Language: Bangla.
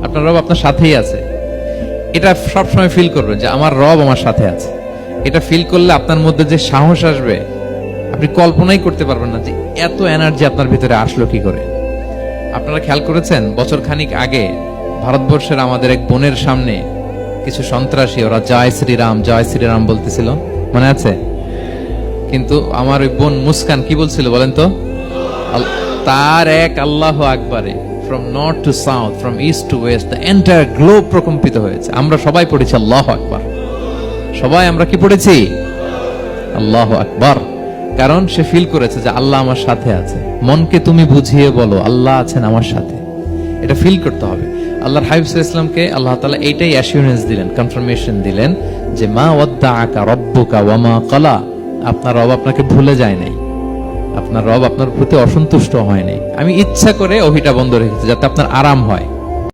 আপনার রব আপনার সাথেই আছে। এটা সবসময় ফিল করবেন যে আমার রব আমার সাথে আছে। এটা ফিল করলে আপনার মধ্যে যে সাহস আসবে আপনি কল্পনাই করতে পারবেন না যে এত এনার্জি আপনার ভিতরে আসলো কি করে। আপনারা খেয়াল করেছেন, বছর খানিক আগে ভারতবর্ষের আমাদের এক বোনের সামনে কিছু সন্ত্রাসী ওরা জয় শ্রীরাম বলতেছিল, মনে আছে? কিন্তু আমার ওই বোন মুস্কান কি বলছিল বলেন তো? তার এক আল্লাহু আকবারে from north to south, from east to west, the entire globe প্রকম্পিত হয়েছে। আমরা সবাই পড়েছি আল্লাহু আকবার। সবাই আমরা কি পড়েছি? আল্লাহু আকবার। কারণ সে ফিল করেছে যে আল্লাহ আমার সাথে আছে। মনকে তুমি বুঝিয়ে বলো আল্লাহ আছেন আমার সাথে, এটা ফিল করতে হবে। আল্লাহর হাবিব সাল্লাল্লাহু আলাইহি ওয়াসাল্লামকে আল্লাহ তাআলা এইটাই অ্যাসিউরেন্স দিলেন, কনফার্মেশন দিলেন যে মা ওয়াদ্দাআকা রাব্বুকা ওয়া মা ক্বালা, আপনার রব আপনাকে ভুলে যায় নাই, আপনার রব আপনার প্রতি অসন্তুষ্ট হয় নাই। আমি ইচ্ছা করে ওহিটা বন্ধ রেখেছি যাতে আপনার আরাম হয়।